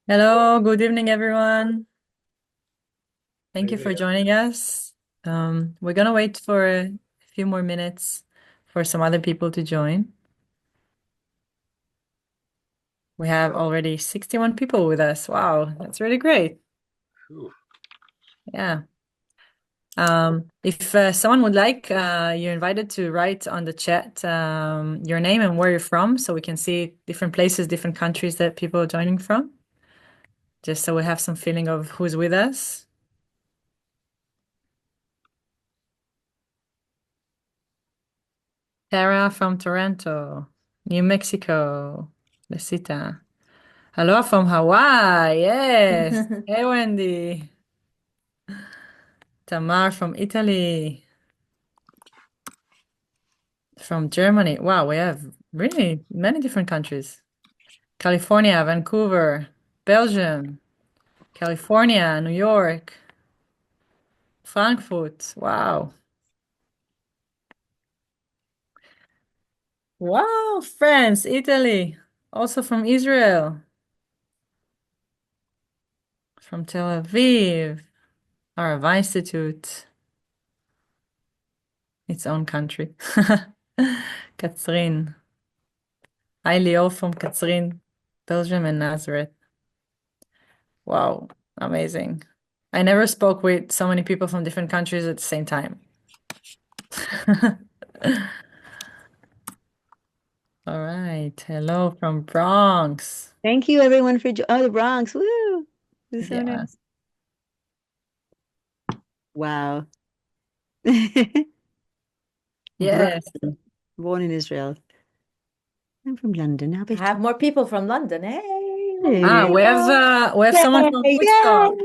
Hello, good evening, everyone. Thank you Hey for there. joining us. We're gonna wait for a few more minutes for some other people to join. We have already 61 people with us. Wow, that's really great. Whew. Yeah. If someone would like, you're invited to write on the chat your name and where you're from so we can see different places, different countries that people are joining from, just so we have some feeling of who's with us. Tara from Toronto, New Mexico. Besita. Hello from Hawaii. Yes. Hey, Wendy. Tamar from Italy. From Germany. Wow, we have really many different countries. California, Vancouver, Belgium, California, New York, Frankfurt. Wow. Wow, France, Italy. Also from Israel, from Tel Aviv, Arava Institute. Its own country. Catherine. Hi, Leo from Catherine, Belgium and Nazareth. Wow, amazing. I never spoke with so many people from different countries at the same time. All right. Hello from Bronx. Thank you, everyone, for the Bronx. Woo! This is so Yeah. nice. Wow. Yes. Born in Israel. I'm from London. How I about have more people from London. Hey, look at Ah, you? we have someone from Yay! Woodstock.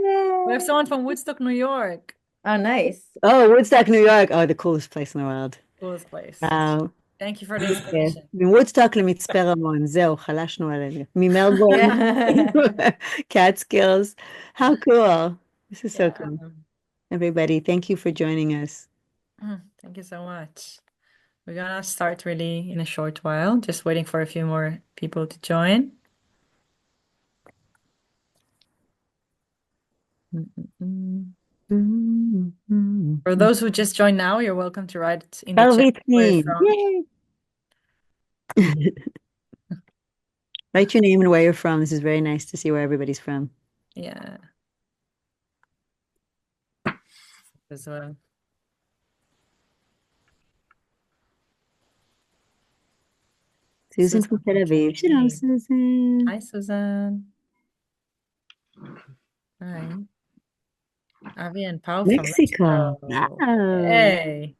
We have Yay! someone from Woodstock, New York. Oh, nice. Oh, Woodstock, New York. Oh, the coolest place in the world. Coolest place. Wow. Thank you for the כן. inspiration. מוודסטוק למצפה רמון. זהו, חלשנו עליהם. ממלבורן, Yeah. Catskills. How cool. This is so Yeah. cool. Everybody, thank you for joining us. Thank you so much. We're gonna start really in a short while, just waiting for a few more people to join. Mm-mm-mm. For those who just joined now, you're welcome to write in the chat where you're Salvitri. from. Yay! Write your name and where you're from. This is very nice to see where everybody's from. Yeah, as well. Susan from Tel From Tel Aviv. Shalom, Aviv. Susan. Hi, Susan. Hi. Avi and Pau from Mexico. Mexico. Wow. Hey.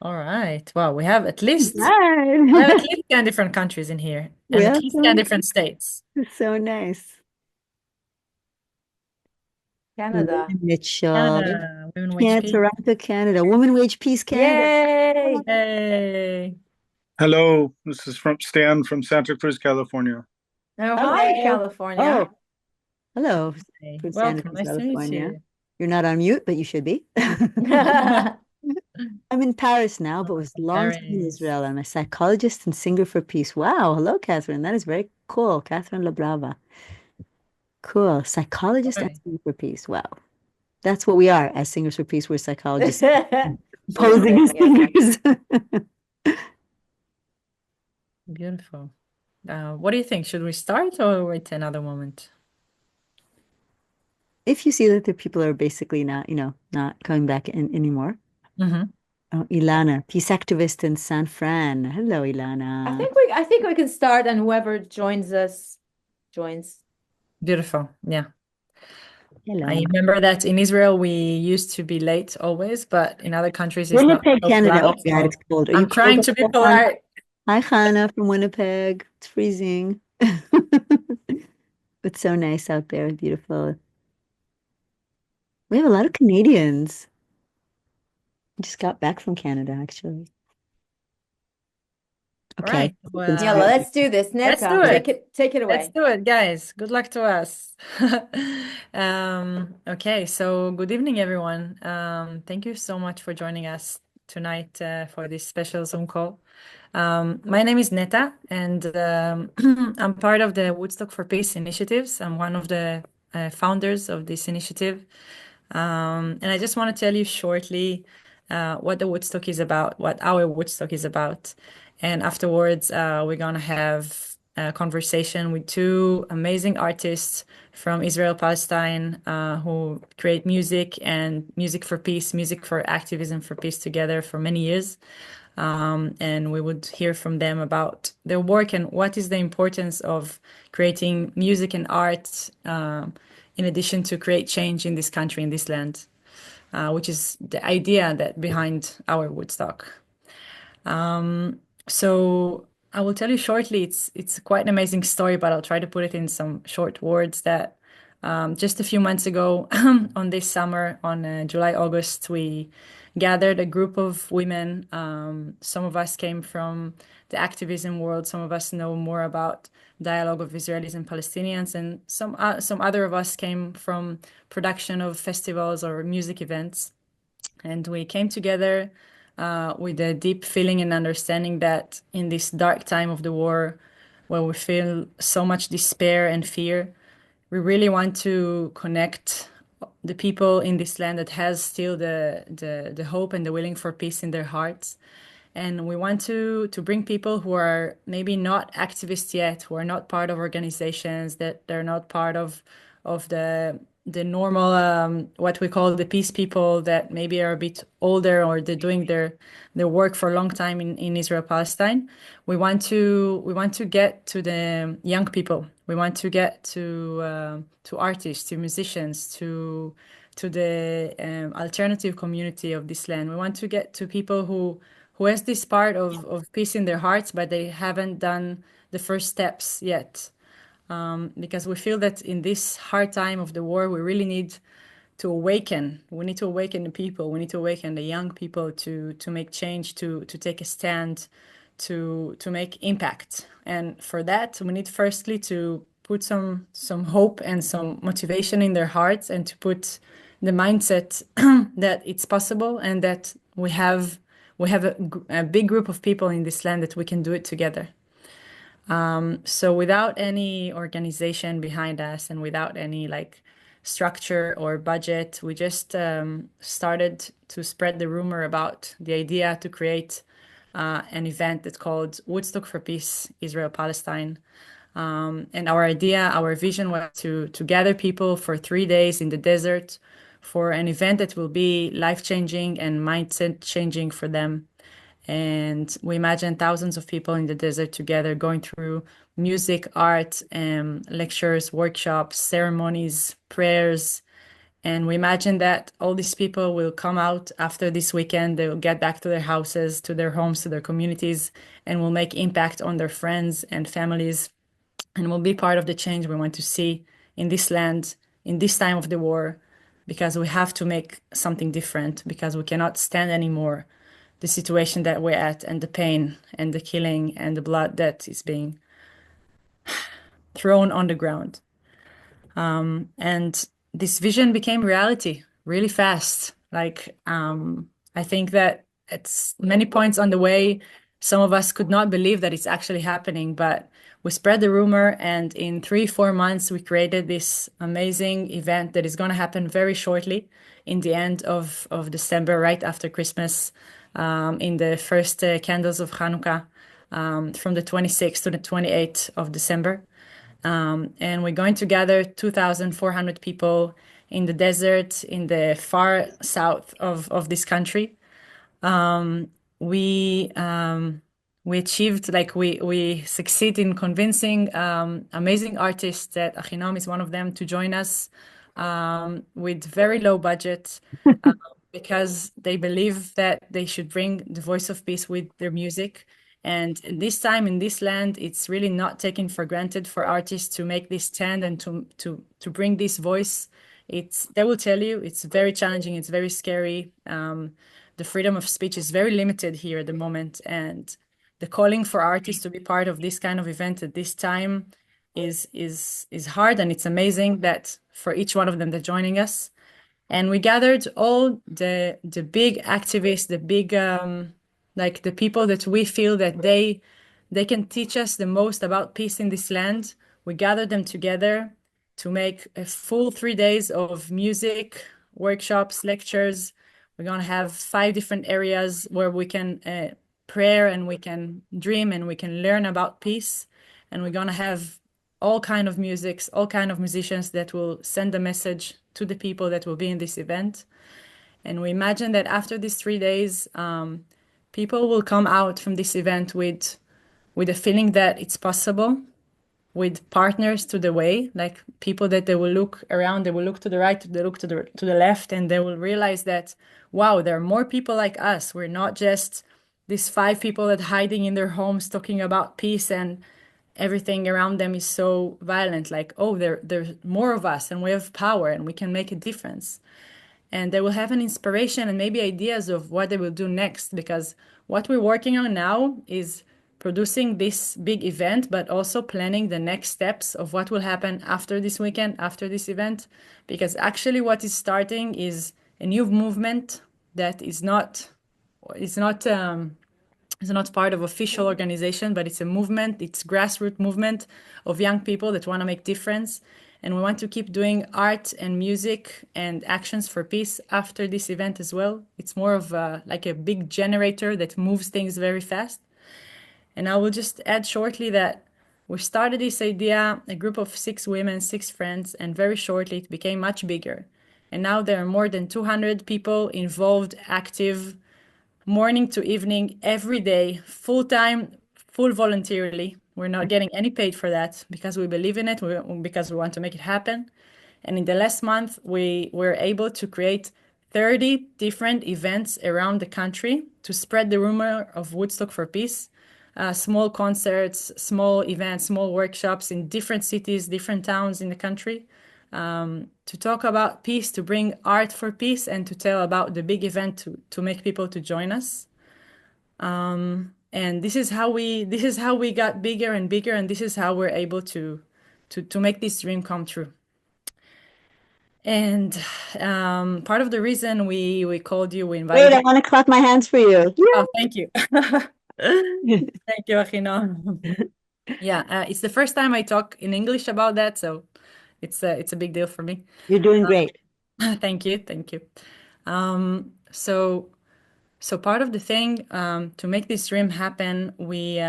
All right. Well, we have at Right. least 10 different countries in here We and at have least 10 some. different states. It's so nice. Canada. Lynn Mitchell. Canada, Women Wage Yeah, Peace. Toronto, Canada. Woman Wage Peace Canada. Yay. Hey. Hello, this is from Stan from Santa Cruz, California. Oh, hi, Hello. California. Oh, hello, Hey. from Santa Welcome. Cruz, Nice to meet California. you. You're not on mute, but you should be. I'm in Paris now, but was long time in Paris. Israel. I'm a psychologist and singer for peace. Wow. Hello, Catherine. That is very cool. Catherine LaBrava. Cool. Psychologist and Right. singer for peace. Wow. That's what we are as singers for peace. We're psychologists posing as Amazing. Yes. singers. Beautiful. What do you think? Should we start or wait another moment? If you see that the people are basically not, not coming back in anymore. Mm-hmm. Oh, Ilana, peace activist in San Fran. Hello, Ilana. I think we can start and whoever joins us joins. Beautiful. Yeah. I Hello. remember that in Israel we used to be late always, but in other countries it's not Winnipeg, so Canada. Oh, polite. God, it's So cold. Are you I'm cold trying up to be there, Hannah? polite. Hi, Hannah from Winnipeg. It's freezing. But so nice out there. Beautiful. We have a lot of Canadians. I just got back from Canada, actually. All Okay. right. Yeah, Well, let's do this. let's do Neka, it. take it Let's away. do it, guys. Good luck to us. Okay, so good evening, everyone. Thank you so much for joining us tonight for this special Zoom call. My name is Neta, and I'm part of the Woodstock for Peace initiatives. I'm one of the founders of this initiative. And I just want to tell you shortly what the Woodstock is about, what our Woodstock is about. And afterwards, we're going to have a conversation with two amazing artists from Israel-Palestine who create music and music for peace, music for activism for peace together for many years. And we would hear from them about their work and what is the importance of creating music and art in addition to create change in this country, in this land, which is the idea that behind our Woodstock. So I will tell you shortly. It's quite an amazing story, but I'll try to put it in some short words. That just a few months ago, on this summer, on July, August, we gathered a group of women. Some of us came from the activism world. Some of us know more about dialogue of Israelis and Palestinians, and some other of us came from production of festivals or music events. And we came together with a deep feeling and understanding that in this dark time of the war, where we feel so much despair and fear, we really want to connect the people in this land that has still the hope and the willing for peace in their hearts. And we want to bring people who are maybe not activists yet, who are not part of organizations, that they're not part of the normal what we call the peace people, that maybe are a bit older or they're doing their work for a long time in Israel-Palestine. We want to get to the young people. We want to get to artists, to musicians, to the alternative community of this land. We want to get to people who has this part of peace in their hearts, but they haven't done the first steps yet. Because we feel that in this hard time of the war, we really need to awaken. We need to awaken the people. We need to awaken the young people to make change, to take a stand, to make impact. And for that, we need firstly to put some hope and some motivation in their hearts, and to put the mindset that it's possible, and that we have a big group of people in this land that we can do it together. So without any organization behind us and without any like structure or budget, we just started to spread the rumor about the idea to create an event that's called Woodstock for Peace, Israel-Palestine. And our idea, our vision was to gather people for 3 days in the desert for an event that will be life-changing and mindset-changing for them. And we imagine thousands of people in the desert together going through music, art, lectures, workshops, ceremonies, prayers. And we imagine that all these people will come out after this weekend. They will get back to their houses, to their homes, to their communities, and will make impact on their friends and families, and will be part of the change we want to see in this land, in this time of the war, because we have to make something different, because we cannot stand anymore the situation that we're at, and the pain and the killing and the blood that is being thrown on the ground. And this vision became reality really fast. Like, I think that at many points on the way, some of us could not believe that it's actually happening, but we spread the rumor, and in 3-4 months, we created this amazing event that is going to happen very shortly in the end of December, right after Christmas, in the first candles of Hanukkah, from the 26th to the 28th of December. And we're going to gather 2,400 people in the desert in the far south of this country. We achieved, like we succeed in convincing amazing artists, that Achinoam is one of them, to join us with very low budget, because they believe that they should bring the voice of peace with their music. And this time in this land, it's really not taken for granted for artists to make this stand and to bring this voice. They will tell you it's very challenging, it's very scary. The freedom of speech is very limited here at the moment, and the calling for artists to be part of this kind of event at this time is hard, and it's amazing that for each one of them, they're joining us. And we gathered all the big activists, the big like the people that we feel that they can teach us the most about peace in this land. We gather them together to make a full 3 days of music, workshops, lectures. We're going to have 5 different areas where we can pray and we can dream and we can learn about peace. And we're going to have all kind of musics, all kind of musicians that will send a message to the people that will be in this event. And we imagine that after these 3 days, people will come out from this event with a feeling that it's possible, with partners to the way, like people that they will look around, they will look to the right, they look to the left, and they will realize that, wow, there are more people like us. We're not just these 5 people that hiding in their homes talking about peace and everything around them is so violent. Like, oh, there's more of us and we have power and we can make a difference. And they will have an inspiration and maybe ideas of what they will do next, because what we're working on now is producing this big event, but also planning the next steps of what will happen after this weekend, after this event, because actually what is starting is a new movement that is not it's not part of official organization, but it's a movement. It's grassroots movement of young people that want to make difference. And we want to keep doing art and music and actions for peace after this event as well. It's more of like a big generator that moves things very fast. And I will just add shortly that we started this idea, a group of 6 women, 6 friends, and very shortly it became much bigger. And now there are more than 200 people involved, active, morning to evening, every day, full time, full voluntarily. We're not getting any paid for that because we believe in it, because we want to make it happen. And in the last month, we were able to create 30 different events around the country to spread the rumor of Woodstock for Peace. Small concerts, small events, small workshops in different cities, different towns in the country, to talk about peace, to bring art for peace, and to tell about the big event to make people to join us. And this is how we got bigger and bigger, and this is how we're able to make this dream come true. And part of the reason we called you, we invited Wait, I you. want to clap my hands for you. Oh, thank you. Thank you, Achinoam. Yeah, it's the first time I talk in English about that, so it's a big deal for me. You're doing great. Thank you, thank you. So part of the thing to make this dream happen, we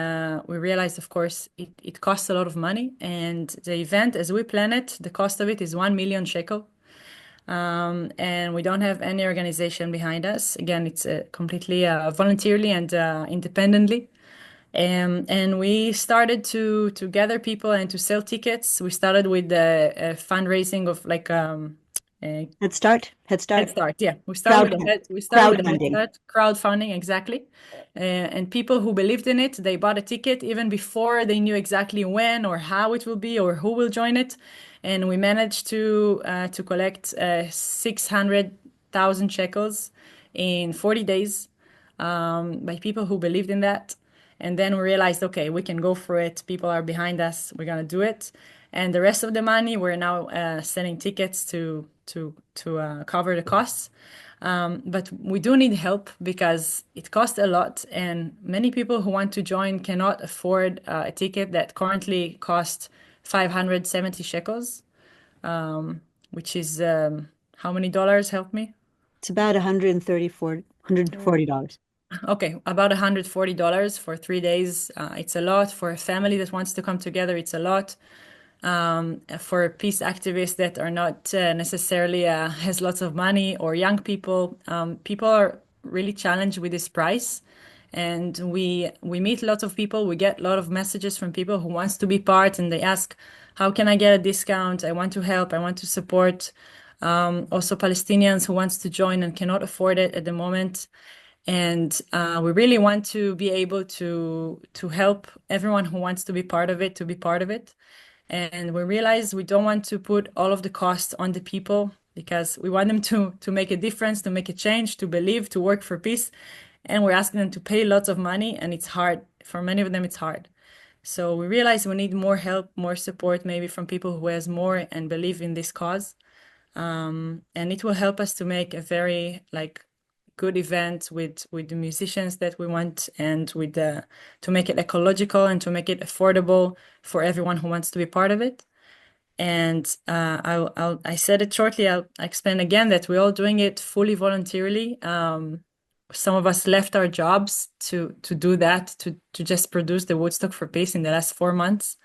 realized, of course, it costs a lot of money, and the event, as we plan it, the cost of it is 1 million shekel. And we don't have any organization behind us. Again, it's completely voluntarily and independently. And we started to gather people and to sell tickets. We started with the fundraising of like Head Start. Head Start. Yeah, we started with the Head Crowdfunding. Start, crowdfunding, exactly. And people who believed in it, they bought a ticket even before they knew exactly when or how it will be or who will join it. And we managed to collect 600,000 shekels in 40 days by people who believed in that. And then we realized, okay, we can go for it. People are behind us. We're gonna do it. And the rest of the money, we're now selling tickets to cover the costs. But we do need help because it costs a lot, and many people who want to join cannot afford a ticket that currently costs 570 shekels, which is how many dollars? Help me. It's about $140. Okay, about $140 for 3 days. It's a lot for a family that wants to come together. It's a lot. For peace activists that are not necessarily has lots of money, or young people. People are really challenged with this price, and we meet lots of people. We get a lot of messages from people who wants to be part, and they ask, "How can I get a discount? I want to help. I want to support." Also, Palestinians who wants to join and cannot afford it at the moment. And we really want to be able to help everyone who wants to be part of it to be part of it. And we realize we don't want to put all of the costs on the people, because we want them to make a difference, to make a change, to believe, to work for peace. And we're asking them to pay lots of money, and it's hard. For many of them, it's hard. So we realize we need more help, more support, maybe from people who has more and believe in this cause. And it will help us to make a very good event with the musicians that we want, and with to make it ecological and to make it affordable for everyone who wants to be part of it. And I said it shortly. I'll explain again that we're all doing it fully voluntarily. Some of us left our jobs to do that, to just produce the Woodstock for Peace in the last 4 months.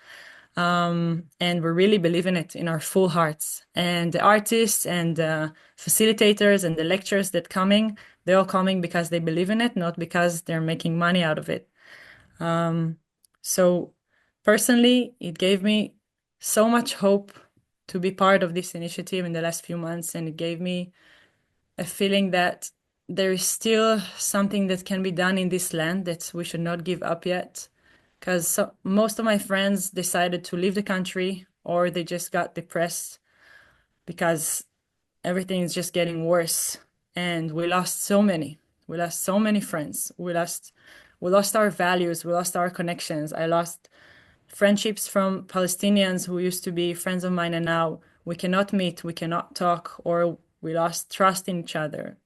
And we really believe in it in our full hearts. And the artists and the facilitators and the lecturers that coming, they're all coming because they believe in it, not because they're making money out of it. So personally, it gave me so much hope to be part of this initiative in the last few months, and it gave me a feeling that there is still something that can be done in this land, that we should not give up yet. Because most of my friends decided to leave the country, or they just got depressed because everything is just getting worse. And we lost so many. We lost so many friends. We lost our values. We lost our connections. I lost friendships from Palestinians who used to be friends of mine, and now we cannot meet, we cannot talk, or we lost trust in each other.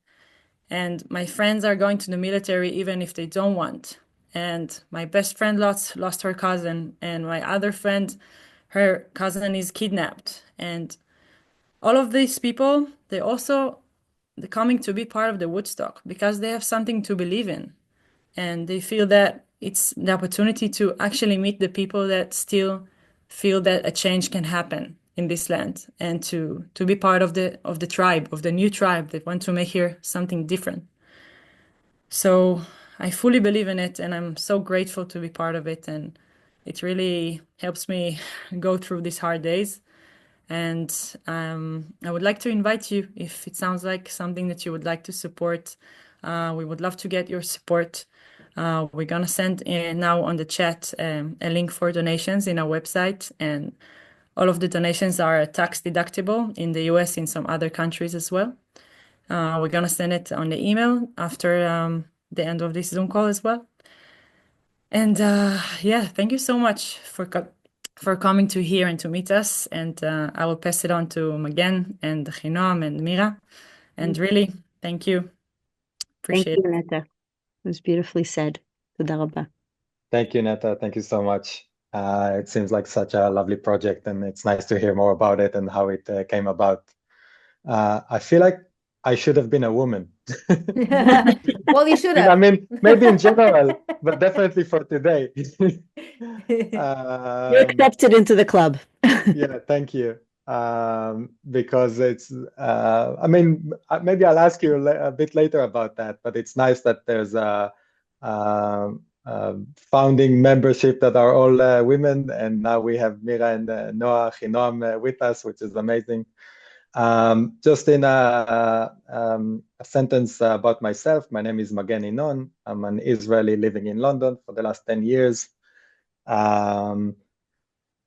And my friends are going to the military even if they don't want. And my best friend lost her cousin, and my other friend, her cousin is kidnapped. And all of these people, they're coming to be part of the Woodstock because they have something to believe in. And they feel that it's the opportunity to actually meet the people that still feel that a change can happen in this land, and to be part of the tribe, of the new tribe that want to make here something different. So I fully believe in it, and I'm so grateful to be part of it, and it really helps me go through these hard days. And I would like to invite you, if it sounds like something that you would like to support. We would love to get your support. We're gonna send now on the chat a link for donations in our website, and all of the donations are tax deductible in the US, in some other countries as well. We're gonna send it on the email after the end of this Zoom call as well. And yeah, thank you so much for coming to here and to meet us. And I will pass it on to Magen and Achinoam and Mira. And really, thank you. Thank Appreciate you, Netta. It was beautifully said. Toda rabba. Thank you, Netta. Thank you so much. It seems like such a lovely project, and it's nice to hear more about it and how it came about. I feel like I should have been a woman. Well, you should I have. mean, maybe in general, but definitely for today. You're accepted into the club. Yeah, thank you. Because it's, I mean, maybe I'll ask you a bit later about that, but it's nice that there's a founding membership that are all women, and now we have Mira and Noa Achinoam with us, which is amazing. Just in a sentence about myself, my name is Magen Yinon. I'm an Israeli living in London for the last 10 years.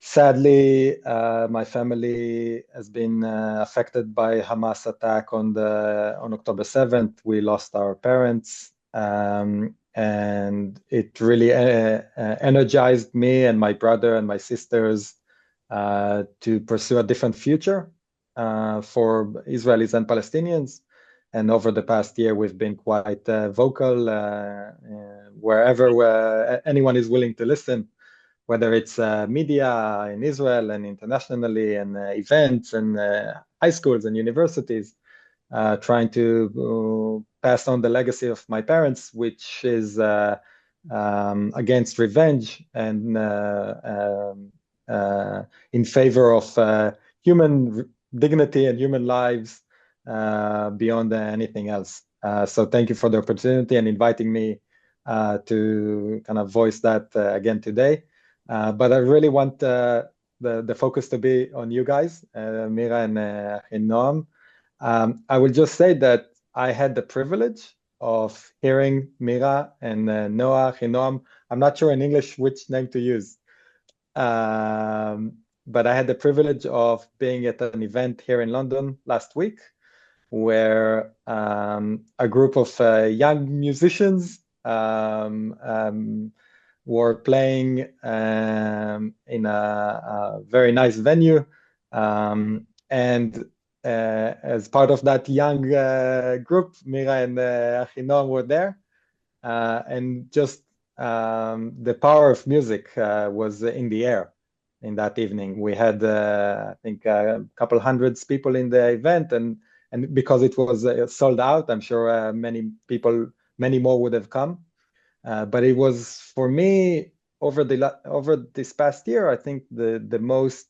Sadly, my family has been affected by Hamas attack on October 7th. We lost our parents, and it really energized me and my brother and my sisters to pursue a different future for Israelis and Palestinians. And over the past year, we've been quite vocal wherever anyone is willing to listen, whether it's media in Israel and internationally, and events and high schools and universities, trying to pass on the legacy of my parents, which is against revenge and in favor of human dignity and human lives beyond anything else. So thank you for the opportunity and inviting me to kind of voice that again today. But I really want the focus to be on you guys, Mira and Noam. I will just say that I had the privilege of hearing Mira and Noa Achinoam. I'm not sure in English which name to use. But I had the privilege of being at an event here in London last week, where a group of young musicians were playing in a very nice venue. And as part of that young group, Mira and Achinoam were there. And just the power of music was in the air in that evening. We had, I think, a couple hundreds people in the event, and because it was sold out, I'm sure many more would have come. But it was, for me, over this past year, I think the most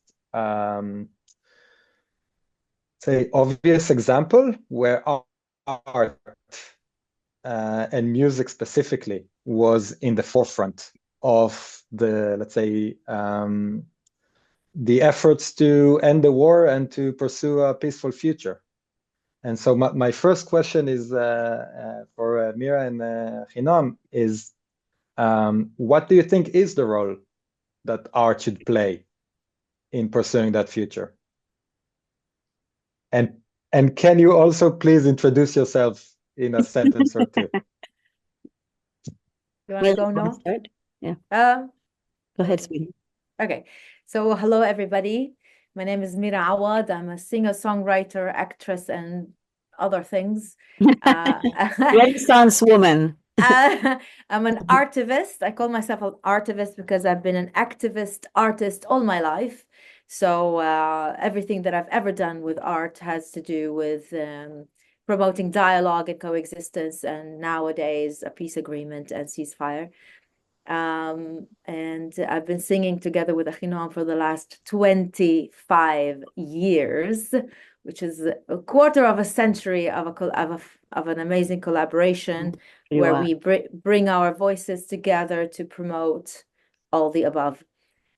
say obvious example where art and music specifically was in the forefront of the, let's say, the efforts to end the war and to pursue a peaceful future. And so my first question is for Mira and Achinoam is, what do you think is the role that art should play in pursuing that future? And can you also please introduce yourself in a sentence or two? You want to go, Noa? Start? Yeah. Go ahead, sweetie. Okay. So hello, everybody. My name is Mira Awad. I'm a singer-songwriter, actress, and other things. Renaissance woman. I'm an artivist. I call myself an artivist because I've been an activist artist all my life. So everything that I've ever done with art has to do with promoting dialogue and coexistence, and nowadays a peace agreement and ceasefire. And I've been singing together with Achinoam for the last 25 years, which is a quarter of a century of an amazing collaboration where we bring our voices together to promote all the above.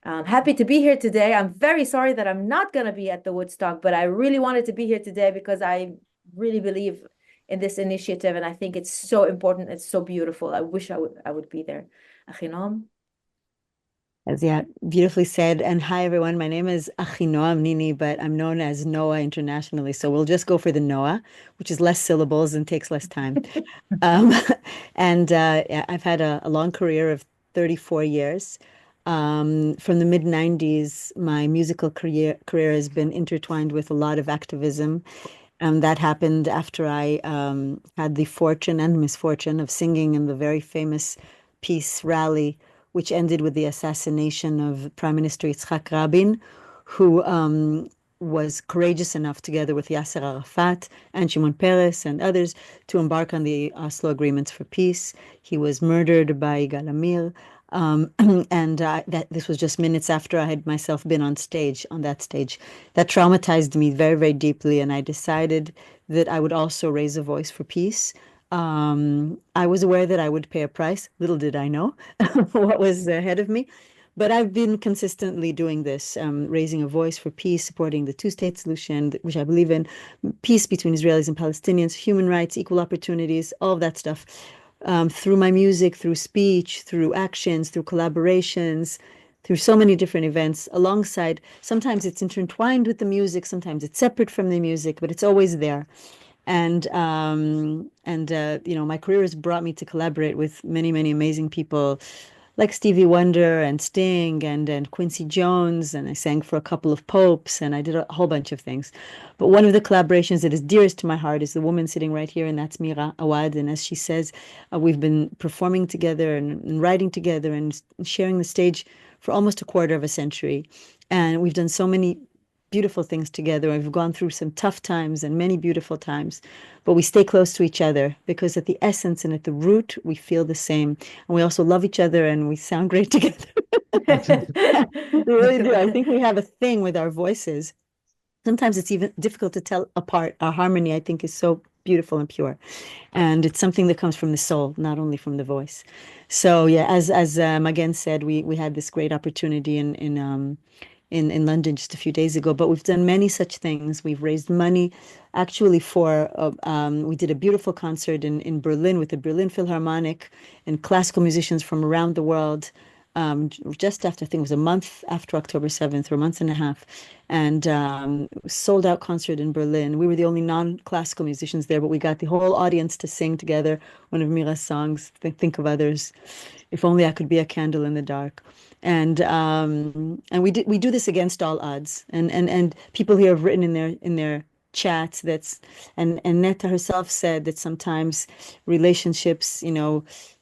I'm happy to be here today. I'm very sorry that I'm not going to be at the Woodstock, but I really wanted to be here today because I really believe in this initiative, and I think it's so important. It's so beautiful. I wish I would be there. Achinoam. Yeah, beautifully said. And hi, everyone. My name is Achinoam Nini, but I'm known as Noa internationally. So we'll just go for the Noa, which is less syllables and takes less time. Yeah, I've had a long career of 34 years. From the mid-90s, my musical career has been intertwined with a lot of activism. That happened after I had the fortune and misfortune of singing in the very famous peace rally, which ended with the assassination of Prime Minister Yitzhak Rabin, who was courageous enough, together with Yasser Arafat and Shimon Peres and others, to embark on the Oslo agreements for peace. He was murdered by Yigal Amir. This was just minutes after I had myself been on that stage. That traumatized me very, very deeply, and I decided that I would also raise a voice for peace. I was aware that I would pay a price. Little did I know what was ahead of me. But I've been consistently doing this, raising a voice for peace, supporting the two-state solution, which I believe in, peace between Israelis and Palestinians, human rights, equal opportunities, all of that stuff. Through my music, through speech, through actions, through collaborations, through so many different events alongside. Sometimes it's intertwined with the music, sometimes it's separate from the music, but it's always there. And my career has brought me to collaborate with many, many amazing people like Stevie Wonder and Sting and Quincy Jones, and I sang for a couple of popes, and I did a whole bunch of things. But one of the collaborations that is dearest to my heart is the woman sitting right here, and that's Mira Awad. And as she says, we've been performing together and writing together and sharing the stage for almost a quarter of a century. And we've done so many beautiful things together. We've gone through some tough times and many beautiful times, but we stay close to each other because at the essence and at the root, we feel the same. And we also love each other and we sound great together. We really do. I think we have a thing with our voices. Sometimes it's even difficult to tell apart. Our harmony, I think, is so beautiful and pure. And it's something that comes from the soul, not only from the voice. So yeah, as Magen said, we had this great opportunity in London just a few days ago, but we've done many such things. We've raised money actually we did a beautiful concert in Berlin with the Berlin Philharmonic and classical musicians from around the world, just after, I think it was a month after October 7th, or a month and a half, and sold out concert in Berlin. We were the only non-classical musicians there, but we got the whole audience to sing together one of Mira's songs, Think of Others, If Only I Could Be a Candle in the Dark. And we do this against all odds. And people here have written in their chat and Netta herself said that sometimes relationships,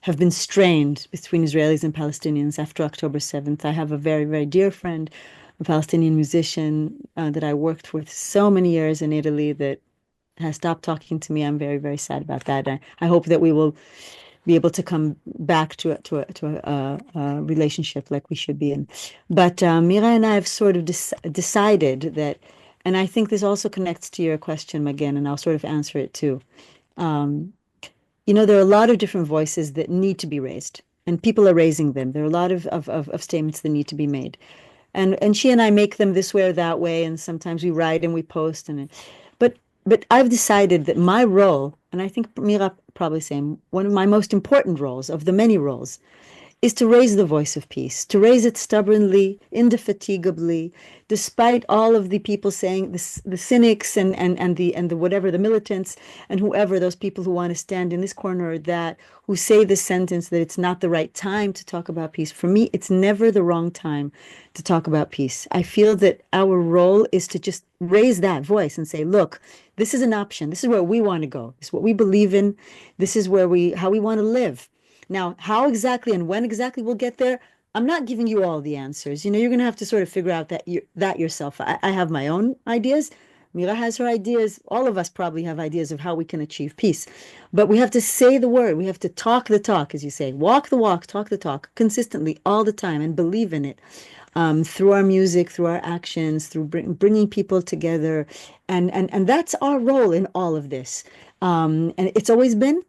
have been strained between Israelis and Palestinians after October 7th. I have a very, very dear friend, a Palestinian musician that I worked with so many years in Italy that has stopped talking to me. I'm very, very sad about that. I hope that we will be able to come back to a relationship like we should be in. But Mira and I have sort of decided that, and I think this also connects to your question, Magen, and I'll sort of answer it too. There are a lot of different voices that need to be raised, and people are raising them. There are a lot of statements that need to be made. And she and I make them this way or that way, and sometimes we write and we post but I've decided that my role, and I think Mira probably same, one of my most important roles of the many roles is to raise the voice of peace, to raise it stubbornly, indefatigably, despite all of the people saying the cynics and the whatever, the militants and whoever, those people who want to stand in this corner or that, who say this sentence that it's not the right time to talk about peace. For me, it's never the wrong time to talk about peace. I feel that our role is to just raise that voice and say, look, this is an option. This is where we want to go. This is what we believe in. This is how we want to live. Now, how exactly and when exactly we'll get there, I'm not giving you all the answers. You're going to have to sort of figure out that yourself. I have my own ideas. Mira has her ideas. All of us probably have ideas of how we can achieve peace. But we have to say the word. We have to talk the talk, as you say. Walk the walk, talk the talk consistently all the time and believe in it. Through our music, through our actions, through bringing people together. And that's our role in all of this. And it's always been.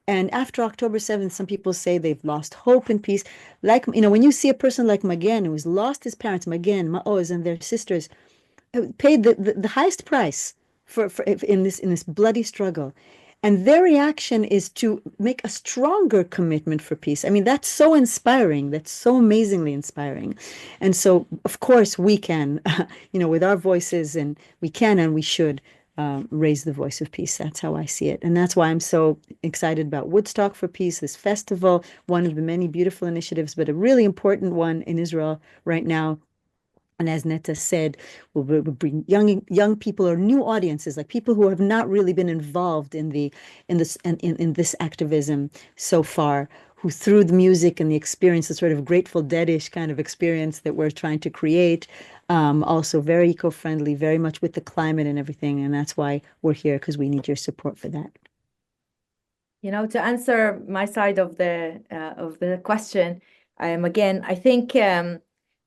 And after October 7th, some people say they've lost hope in peace. Like, when you see a person like Magen, who has lost his parents, Magen, Maoz, and their sisters, paid the highest price for in this bloody struggle. And their reaction is to make a stronger commitment for peace. I mean, that's so inspiring. That's so amazingly inspiring. And so, of course, we can, with our voices, and we can and we should raise the voice of peace. That's how I see it. And that's why I'm so excited about Woodstock for Peace, this festival, one of the many beautiful initiatives, but a really important one in Israel right now. And as Netta said, we'll bring young people or new audiences, like people who have not really been involved in this activism so far, who through the music and the experience, the sort of Grateful Dead-ish kind of experience that we're trying to create, also very eco-friendly, very much with the climate and everything. And that's why we're here, because we need your support for that. To answer my side of the question, again, I think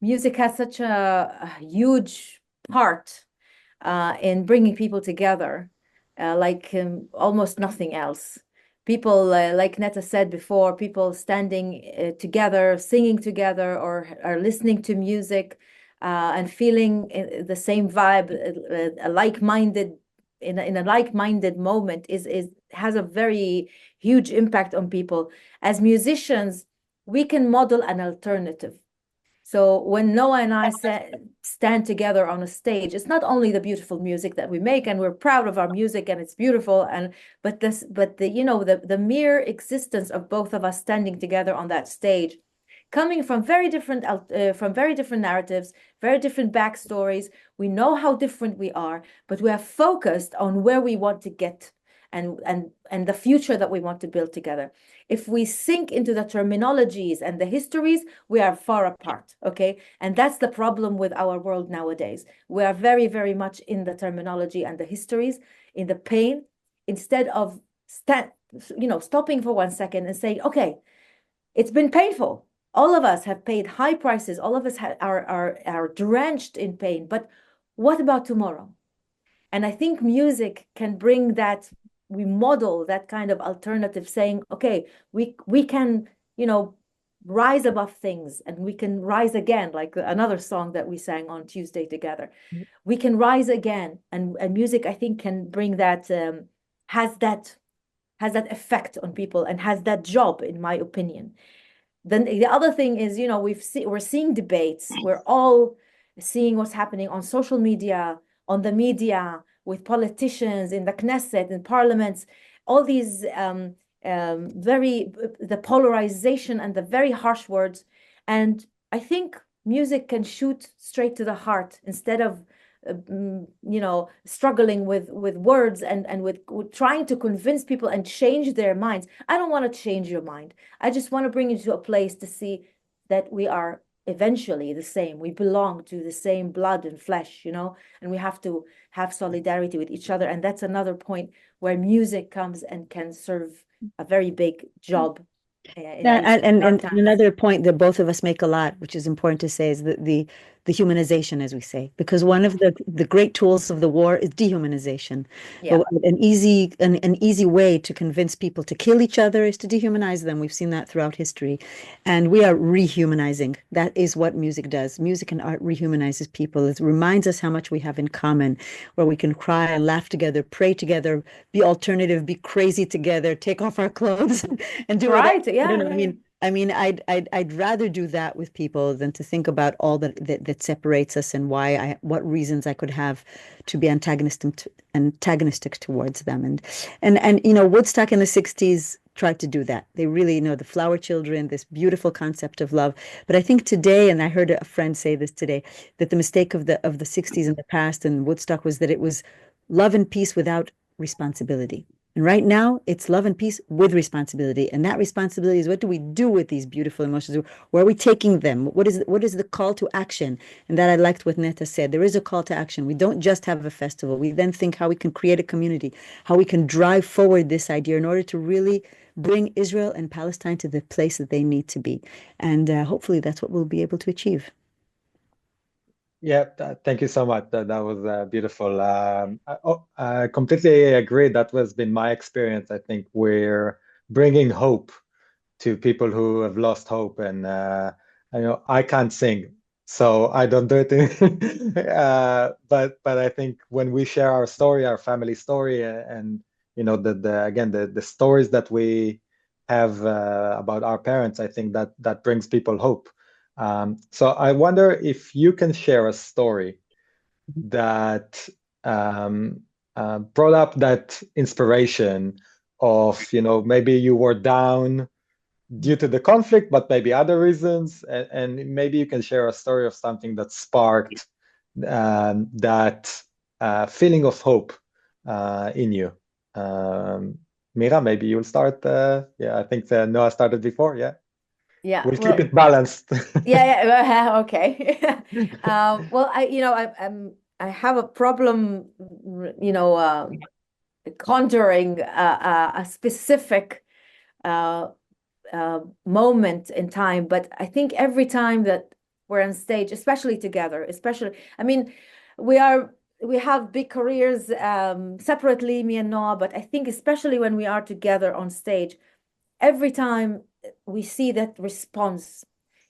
music has such a huge part in bringing people together, like almost nothing else. People, like Netta said before, people standing together, singing together, or listening to music and feeling the same vibe, in a like-minded moment has a very huge impact on people. As musicians, we can model an alternative. So when Noa and I stand together on a stage, it's not only the beautiful music that we make, and we're proud of our music and it's beautiful, but the mere existence of both of us standing together on that stage, coming from very different narratives, very different backstories. We know how different we are, but we are focused on where we want to get and the future that we want to build together. If we sink into the terminologies and the histories, we are far apart, okay? And that's the problem with our world nowadays. We are very, very much in the terminology and the histories, in the pain, instead of stopping for 1 second and saying, okay, it's been painful. All of us have paid high prices. All of us are drenched in pain. But what about tomorrow? And I think music can bring that. We model that kind of alternative, saying, okay, we can, rise above things, and we can rise again, like another song that we sang on Tuesday together. We can rise again, and music, I think, can bring that, has that effect on people, and has that job, in my opinion. Then the other thing is, we're seeing debates. We're all seeing what's happening on social media, on the media, with politicians in the Knesset, in parliaments, all these the polarization and the very harsh words. And I think music can shoot straight to the heart, instead of struggling with words and with trying to convince people and change their minds. I don't want to change your mind. I just want to bring you to a place to see that we are eventually the same. We belong to the same blood and flesh, and we have to have solidarity with each other. And that's another point where music comes and can serve a very big job. And another point that both of us make a lot, which is important to say, is the humanization, as we say, because one of the great tools of the war is dehumanization. Yeah. But an easy way to convince people to kill each other is to dehumanize them. We've seen that throughout history, and we are rehumanizing. That is what music does. Music and art rehumanizes people. It reminds us how much we have in common, where we can cry and laugh together, pray together, be alternative, be crazy together, take off our clothes, and do right. Yeah. I mean, I'd rather do that with people than to think about all that separates us and what reasons I could have to be antagonistic towards them. And Woodstock in the 60s tried to do that. They really, the flower children, this beautiful concept of love. But I think today, and I heard a friend say this today, that the mistake of the 60s in the past and Woodstock was that it was love and peace without responsibility. And right now, it's love and peace with responsibility. And that responsibility is, what do we do with these beautiful emotions? Where are we taking them? What is the call to action? And that I liked what Netta said. There is a call to action. We don't just have a festival. We then think how we can create a community, how we can drive forward this idea in order to really bring Israel and Palestine to the place that they need to be. And hopefully that's what we'll be able to achieve. Yeah, thank you so much. That was beautiful. I completely agree. That was been my experience. I think we're bringing hope to people who have lost hope, and I can't sing, so I don't do it. But I think when we share our story, our family story, and the stories that we have about our parents, I think that brings people hope. So I wonder if you can share a story that brought up that inspiration of, maybe you were down due to the conflict, but maybe other reasons, and maybe you can share a story of something that sparked that feeling of hope in you. Mira, maybe you'll start. I think Noah started before. Yeah, we'll keep it balanced. Okay. Well, I have a problem, conjuring a specific moment in time, but I think every time that we're on stage, especially together, we have big careers separately, me and Noah, but I think especially when we are together on stage, every time we see that response,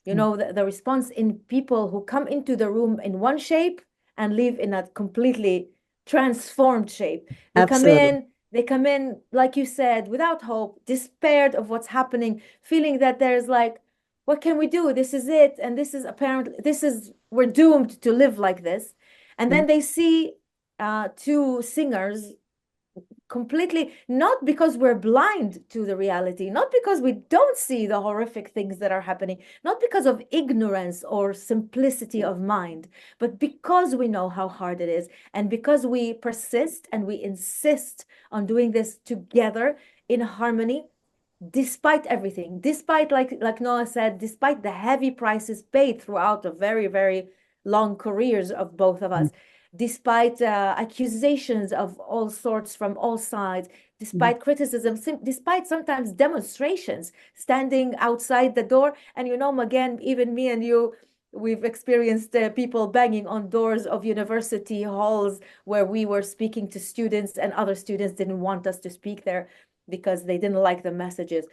the response in people who come into the room in one shape and leave in a completely transformed shape. They come in, like you said, without hope, despaired of what's happening, feeling that there's like, what can we do? This is it. And we're doomed to live like this. And then they see two singers completely, not because we're blind to the reality, not because we don't see the horrific things that are happening, not because of ignorance or simplicity of mind, but because we know how hard it is, and because we persist and we insist on doing this together in harmony, despite everything, despite, like Noah said, despite the heavy prices paid throughout the very, very long careers of both of us, despite accusations of all sorts from all sides, despite criticism, despite sometimes demonstrations, standing outside the door. And Magen, even me and you, we've experienced people banging on doors of university halls where we were speaking to students, and other students didn't want us to speak there because they didn't like the messages.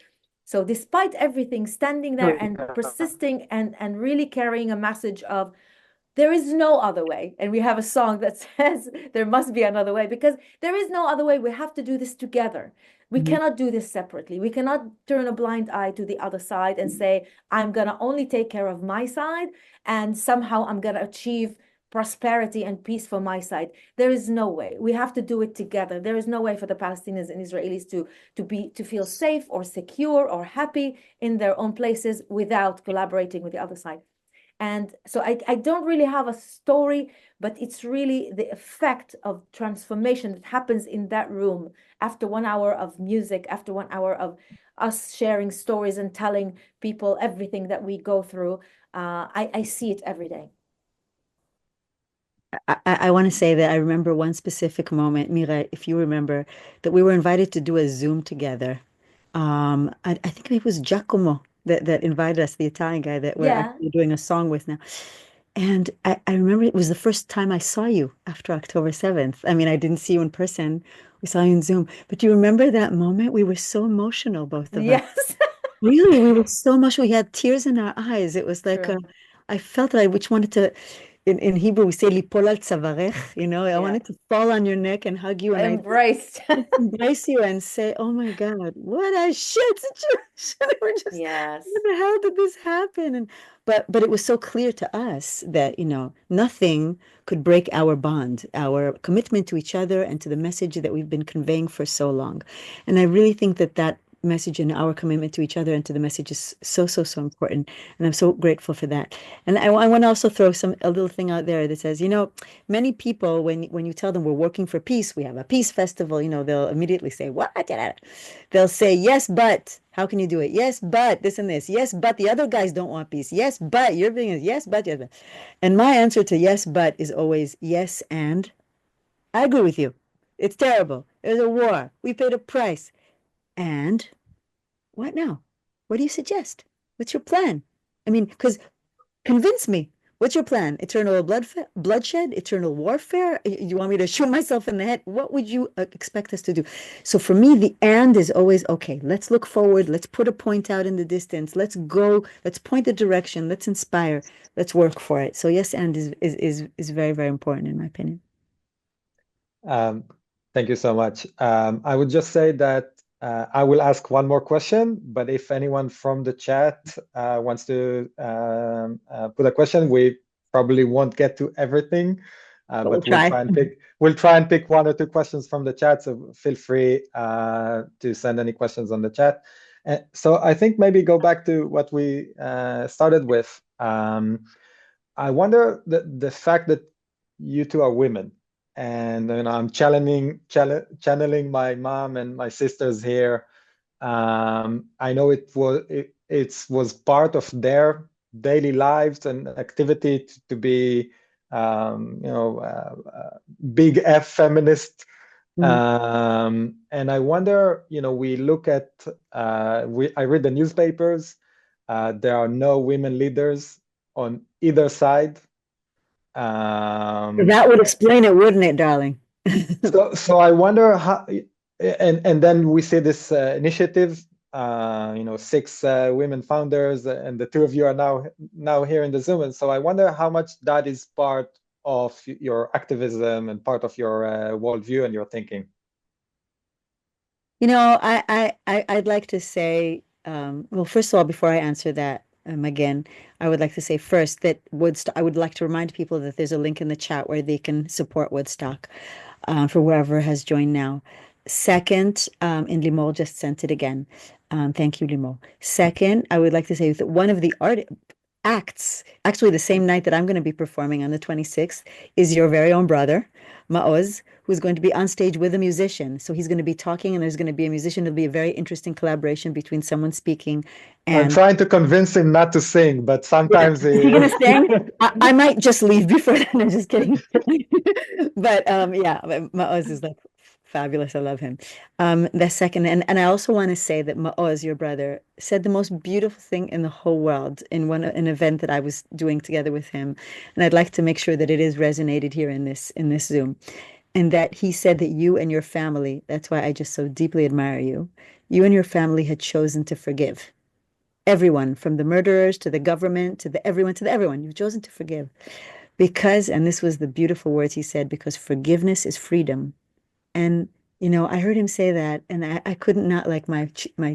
So despite everything, standing there and persisting and really carrying a message of, there is no other way. And we have a song that says there must be another way, because there is no other way. We have to do this together. We cannot do this separately. We cannot turn a blind eye to the other side and say, I'm going to only take care of my side, and somehow I'm going to achieve prosperity and peace for my side. There is no way. We have to do it together. There is no way for the Palestinians and Israelis to feel safe or secure or happy in their own places without collaborating with the other side. And so I don't really have a story, but it's really the effect of transformation that happens in that room after 1 hour of music, after 1 hour of us sharing stories and telling people everything that we go through. I see it every day. I want to say that I remember one specific moment, Mira, if you remember, that we were invited to do a Zoom together. I think it was Giacomo that invited us, the Italian guy that we're Yeah. actually doing a song with now. And I remember it was the first time I saw you after October 7th. I mean, I didn't see you in person. We saw you in Zoom. But do you remember that moment? We were so emotional, both of us. Yes. Really, we were so emotional. We had tears in our eyes. It was like True. I felt that I which wanted to, in Hebrew, we say lipol al tzavarech, I Yeah. wanted to fall on your neck and hug you and I Embraced. embrace you and say, "Oh my God, what a shit situation!" We're just, Yes. what the hell did this happen? And but it was so clear to us that nothing could break our bond, our commitment to each other, and to the message that we've been conveying for so long. And I really think that that message and our commitment to each other and to the message is so so so important. And I'm so grateful for that. And I want to also throw a little thing out there that says, many people, when you tell them we're working for peace, we have a peace festival, they'll immediately say, what? They'll say, yes, but how can you do it? Yes, but this and this. Yes, but the other guys don't want peace. Yes, but you're being, yes, but, yes, but. And my answer to yes, but is always yes, and I agree with you. It's terrible. There's a war. We paid a price. And what now? What do you suggest? What's your plan? I mean, because convince me. What's your plan? Eternal bloodshed? Eternal warfare? You want me to shoot myself in the head? What would you expect us to do? So for me, the and is always, okay, let's look forward. Let's put a point out in the distance. Let's go. Let's point the direction. Let's inspire. Let's work for it. So yes, and is very, very important in my opinion. Thank you so much. I would just say that I will ask one more question, but if anyone from the chat wants to put a question, we probably won't get to everything, but we'll try. We'll try and pick 1 or 2 questions from the chat. So feel free to send any questions on the chat. So I think maybe go back to what we started with. I wonder the fact that you two are women. And I'm channeling my mom and my sisters here. I know it was part of their daily lives and activity to be big F feminist. And I wonder, we look at I read the newspapers. There are no women leaders on either side. That would explain it, wouldn't it, darling? So I wonder how, and then we see this initiative, 6 women founders, and the 2 of you are now here in the Zoom. And so I wonder how much that is part of your activism and part of your worldview and your thinking. I'd like to say, well, first of all, before I answer that, again, I would like to say first that Woodstock, I would like to remind people that there's a link in the chat where they can support Woodstock for whoever has joined now. Second, and Limor just sent it again. Thank you, Limor. Second, I would like to say that one of the acts, actually the same night that I'm going to be performing on the 26th, is your very own brother, Maoz, who's going to be on stage with a musician. So he's going to be talking and there's going to be a musician. It'll be a very interesting collaboration between someone speaking and... I'm trying to convince him not to sing, but sometimes Is he going to sing? I might just leave before then. I'm just kidding. But yeah, Maoz is like fabulous. I love him. The second, and I also want to say that Maoz, your brother, said the most beautiful thing in the whole world in an event that I was doing together with him, and I'd like to make sure that it is resonated here in this Zoom, and that he said that you and your family, that's why I just so deeply admire you. You and your family had chosen to forgive everyone, from the murderers to the government to the everyone. You've chosen to forgive because, and this was the beautiful words he said, because forgiveness is freedom. And I heard him say that, and I couldn't not, like, my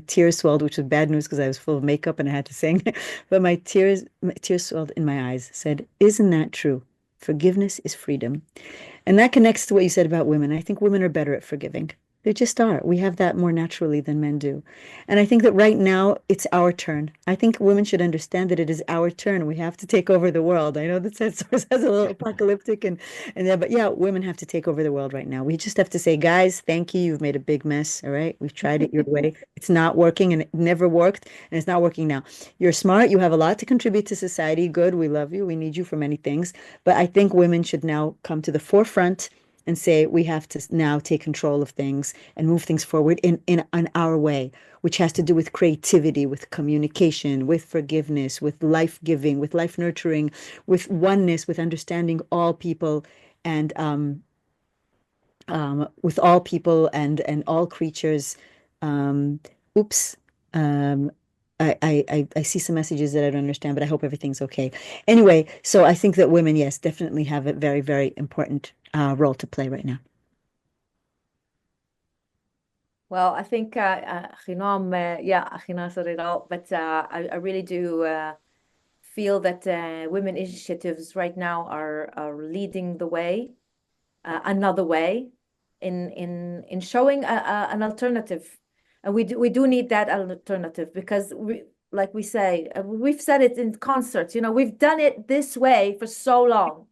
tears swelled, which was bad news because I was full of makeup and I had to sing. But my tears swelled in my eyes. Said, "Isn't that true? Forgiveness is freedom." And that connects to what you said about women. I think women are better at forgiving. They just are. We have that more naturally than men do. And I think that right now it's our turn. I think women should understand that it is our turn. We have to take over the world. I know that sounds a little apocalyptic and but yeah, women have to take over the world right now. We just have to say, guys, thank you. You've made a big mess. All right. We've tried it your way. It's not working and it never worked and it's not working now. You're smart. You have a lot to contribute to society. Good. We love you. We need you for many things. But I think women should now come to the forefront and say we have to now take control of things and move things forward in our way, which has to do with creativity, with communication, with forgiveness, with life giving, with life nurturing, with oneness, with understanding all people and with all people and all creatures. Oops. Um, I see some messages that I don't understand, but I hope everything's okay. Anyway, so I think that women, yes, definitely have a very, very important role to play right now. Well, I think Achinoam, Achinoam said it all, but I really do feel that women initiatives right now are leading the way, another way, in showing an alternative, and we do need that alternative because like we say, we've said it in concerts, we've done it this way for so long.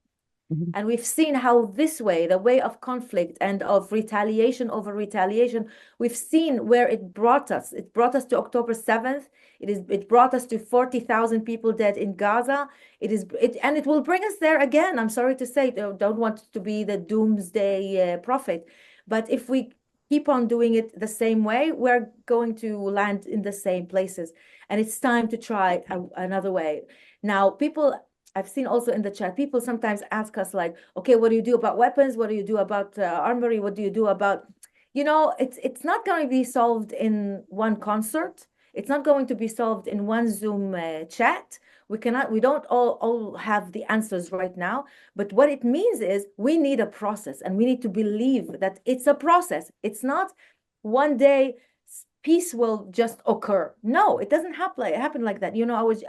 And we've seen how this way, the way of conflict and of retaliation over retaliation, we've seen where it brought us. It brought us to October 7th. It brought us to 40,000 people dead in Gaza. And it will bring us there again. I'm sorry to say, don't want to be the doomsday prophet, but if we keep on doing it the same way, we're going to land in the same places. And it's time to try another way. Now, I've seen also in the chat, people sometimes ask us like, okay, what do you do about weapons? What do you do about armory? What do you do about, it's not going to be solved in one concert. It's not going to be solved in one Zoom chat. We don't all have the answers right now. But what it means is we need a process and we need to believe that it's a process. It's not one day peace will just occur. No, it doesn't happen like that.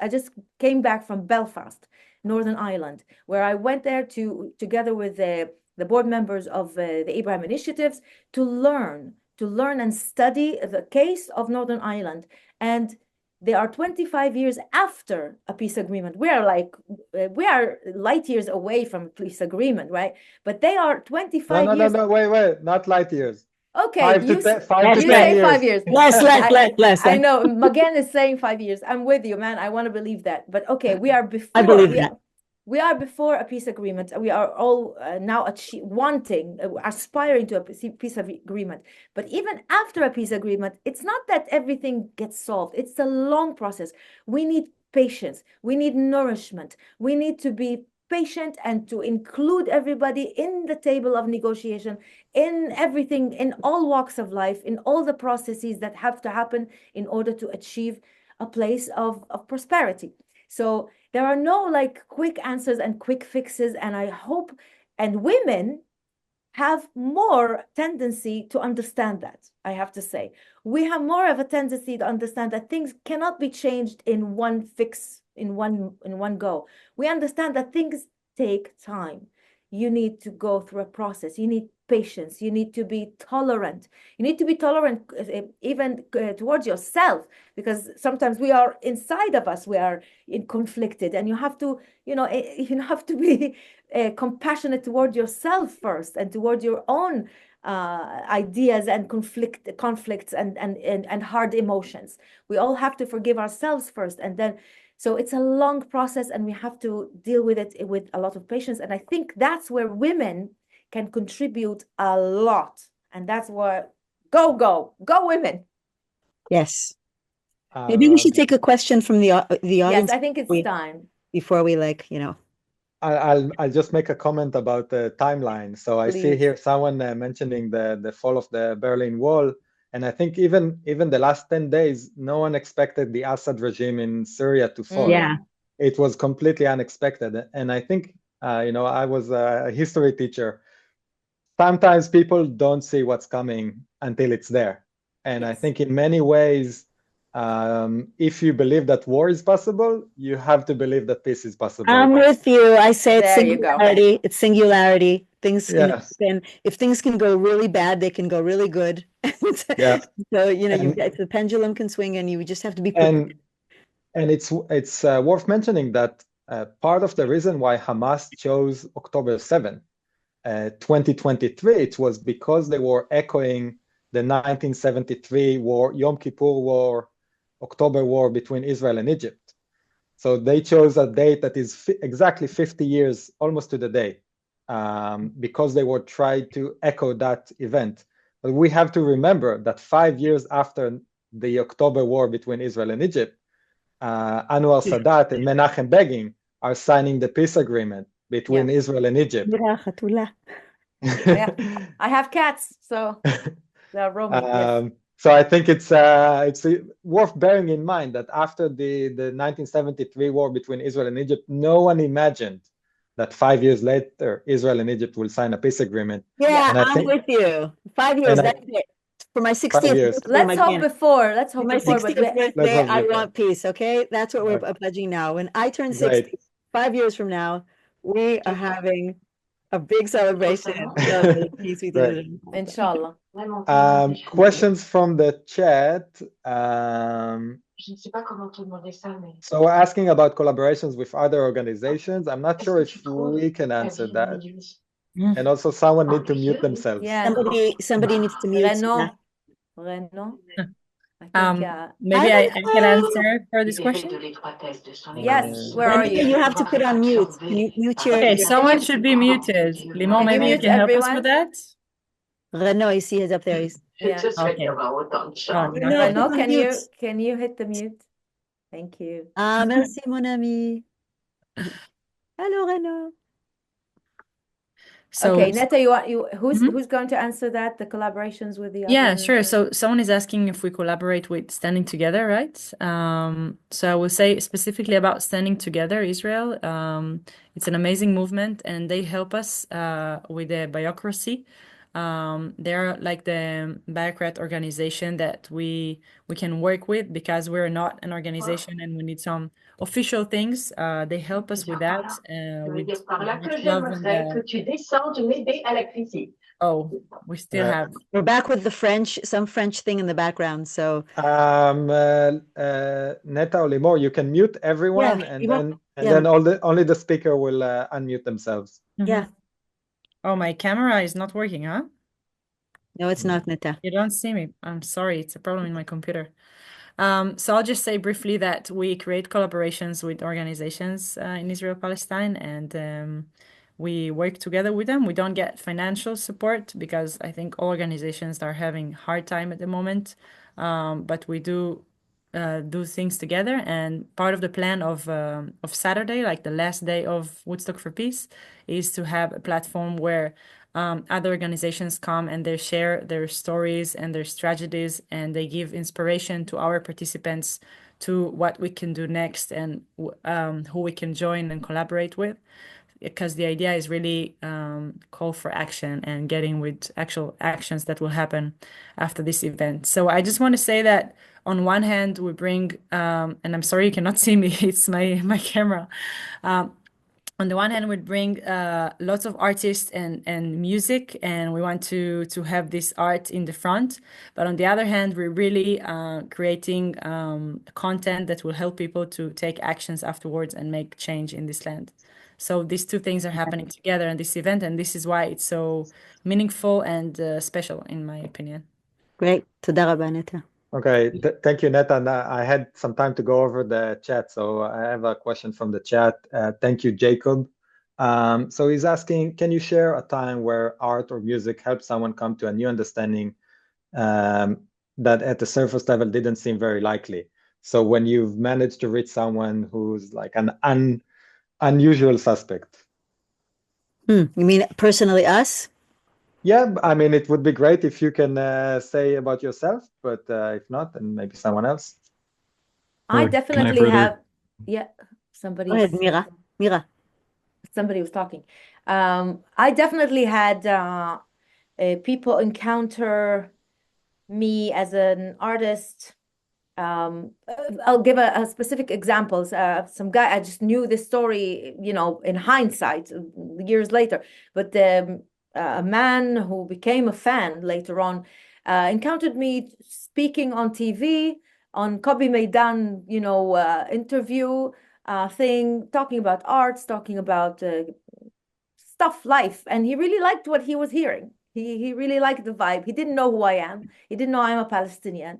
I just came back from Belfast, Northern Ireland, where I went there together with the board members of the Abraham Initiatives to learn and study the case of Northern Ireland. And they are 25 years after a peace agreement. We are light years away from a peace agreement, right? But they are 25 years. No, wait, not light years. Okay, 5 to 10 say years. 5 years. Less. I know Magen is saying 5 years. I'm with you, man. I want to believe that. But okay, we are before. I believe that. We are before a peace agreement. We are all now aspiring to a peace agreement. But even after a peace agreement, it's not that everything gets solved. It's a long process. We need patience. We need nourishment. We need to be patient and to include everybody in the table of negotiation, in everything, in all walks of life, in all the processes that have to happen in order to achieve a place of prosperity. So there are no like quick answers and quick fixes. And I hope, and women have more tendency to understand that, I have to say. We have more of a tendency to understand that things cannot be changed in one fix, in one go. We understand that things take time. You need to go through a process. You need patience. You need to be tolerant. You need to be tolerant even towards yourself, because sometimes we are inside of us, we are conflicted, and you have to, you have to be compassionate toward yourself first and toward your own ideas and conflicts and hard emotions. We all have to forgive ourselves first, and then so it's a long process, and we have to deal with it with a lot of patience. And I think that's where women can contribute a lot. And that's where go women. Yes. Maybe we should take a question from the audience. Yes, I think it's time. Before we I'll just make a comment about the timeline. So I see here someone mentioning the fall of the Berlin Wall. And I think even the last 10 days, no one expected the Assad regime in Syria to fall. Yeah. It was completely unexpected. And I think, I was a history teacher. Sometimes people don't see what's coming until it's there. And I think in many ways, if you believe that war is possible, you have to believe that peace is possible. I'm with you. I say it's There you go. singularity. It's singularity. Things Yes. if things can go really bad, they can go really good. Yeah. So, you know, And the pendulum can swing and you just have to be prepared. and it's worth mentioning that part of the reason why Hamas chose October 7, 2023, it was because they were echoing the 1973 war, Yom Kippur War, October War between Israel and Egypt. So they chose a date that is exactly 50 years, almost to the day, because they were trying to echo that event. But we have to remember that 5 years after the October War between Israel and Egypt, Anwar Sadat and Menachem Begin are signing the peace agreement between Israel and Egypt. I have cats, so they're roaming. Yes. So I think it's worth bearing in mind that after the 1973 war between Israel and Egypt, no one imagined that 5 years later Israel and Egypt will sign a peace agreement. Yeah, And I I'm think with you. 5 years, that's it. For my 60th years. birthday, Let's hope before. Let's hope my before. 60th But birthday, hope I before. want peace, okay? That's what we're pledging now. When I turn Great. 60, 5 years from now, we are having a big celebration of peace with Great. Israel. inshallah. Questions from the chat. So we're asking about collaborations with other organizations. I'm not sure if we can answer that. And also someone needs to mute themselves. Yeah. Somebody needs to mute. Renaud. I think, maybe I can answer for this question. yes, where are you? You have to put on mute. Can you mute your... Okay, someone should be muted. Limon, Can you maybe you mute can help us everyone? with that. Renaud, you see, he's up there. Yeah. Okay. Renaud, can you hit the mute? Thank you. Ah, merci, mon ami. Hello, Renaud. So Okay, Netta, who's going to answer that? The collaborations with the yeah, other... sure. So someone is asking if we collaborate with Standing Together, right? So I will say specifically about Standing Together Israel. It's an amazing movement, and they help us with the bureaucracy. They're like the bureaucrat organization that we can work with because we're not an organization and we need some official things. They help us with that. With much love and oh, we still have. We're back with the French, some French thing in the background. So Netta or Limor, you can mute everyone, and then only the speaker will unmute themselves. Yeah. Oh, my camera is not working, huh? No, it's not, Netta. You don't see me. I'm sorry. It's a problem in my computer. So I'll just say briefly that we create collaborations with organizations in Israel-Palestine, and we work together with them. We don't get financial support because I think all organizations are having a hard time at the moment. But we do things together. And part of the plan of Saturday, like the last day of Woodstock for Peace, is to have a platform where other organizations come and they share their stories and their strategies, and they give inspiration to our participants to what we can do next and who we can join and collaborate with. Because the idea is really call for action and getting with actual actions that will happen after this event. So I just want to say that on one hand, we bring, and I'm sorry you cannot see me, it's my camera. On the one hand, we bring lots of artists and music, and we want to have this art in the front. But on the other hand, we're really creating content that will help people to take actions afterwards and make change in this land. So these two things are happening together in this event, and this is why it's so meaningful and special, in my opinion. Great. Toda rabba, Netta. Okay, thank you, Netta. And I had some time to go over the chat, so I have a question from the chat. Thank you, Jacob. So he's asking, can you share a time where art or music helped someone come to a new understanding that at the surface level didn't seem very likely? So when you've managed to reach someone who's like an unusual suspect. You mean personally us? Yeah, I mean, it would be great if you can say about yourself, but if not, then maybe someone else. I definitely have. Yeah, somebody. Go ahead, Mira. Mira. Somebody was talking. I definitely had people encounter me as an artist I'll give a specific examples. Some guy, I just knew this story, in hindsight, years later, but a man who became a fan later on encountered me speaking on TV on Kobi Maidan, interview thing, talking about arts, talking about stuff, life, and he really liked what he was hearing. He really liked the vibe. He didn't know who I am. He didn't know I'm a Palestinian.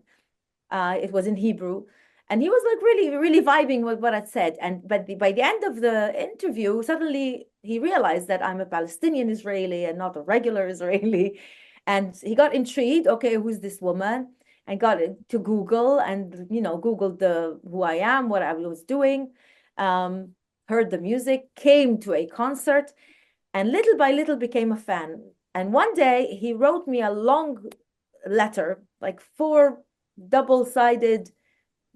It was in Hebrew, and he was like really, really vibing with what I said. But by the end of the interview, suddenly he realized that I'm a Palestinian Israeli and not a regular Israeli, and he got intrigued. Okay, who's this woman? And got to Google and Googled the who I am, what I was doing, heard the music, came to a concert, and little by little became a fan. And one day he wrote me a long letter, like 4 double-sided,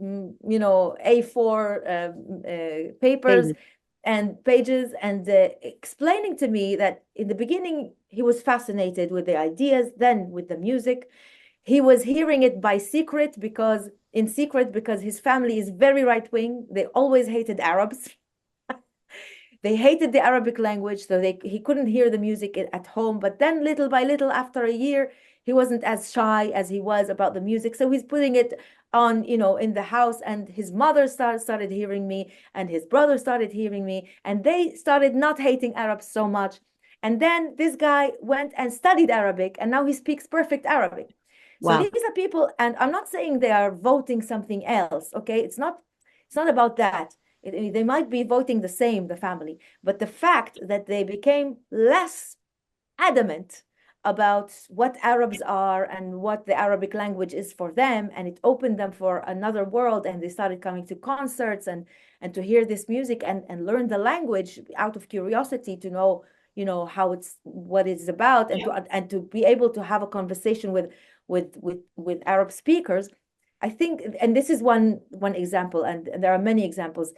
A4 papers and pages, and explaining to me that in the beginning he was fascinated with the ideas, then with the music. He was hearing it because his family is very right-wing. They always hated Arabs. They hated the Arabic language, so he couldn't hear the music at home. But then little by little, after a year, he wasn't as shy as he was about the music. So he's putting it on, in the house, and his mother started hearing me, and his brother started hearing me, and they started not hating Arabs so much. And then this guy went and studied Arabic, and now he speaks perfect Arabic. So Wow. these are people, and I'm not saying they are voting something else, okay? It's not about that. They might be voting the same, the family, but the fact that they became less adamant about what Arabs are and what the Arabic language is for them, and it opened them for another world, and they started coming to concerts and to hear this music and learn the language out of curiosity to know how what it's about, and to be able to have a conversation with Arab speakers. I think, and this is one example, and there are many examples.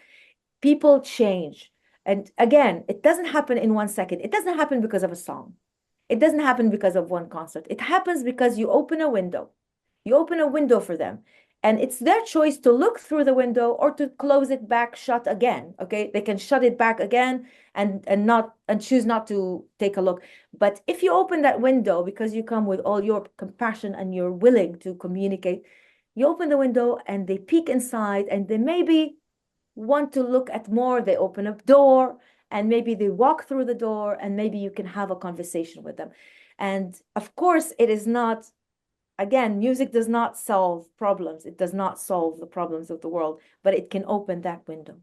People change. And again, it doesn't happen in 1 second. It doesn't happen because of a song. It doesn't happen because of one concert. It happens because you open a window. You open a window for them. And it's their choice to look through the window or to close it back shut again. Okay. They can shut it back again and choose not to take a look. But if you open that window because you come with all your compassion and you're willing to communicate, you open the window and they peek inside and they maybe want to look at more. They open a door and maybe they walk through the door and maybe you can have a conversation with them. And of course, it is not, again, music does not solve problems. It does not solve the problems of the world, but it can open that window.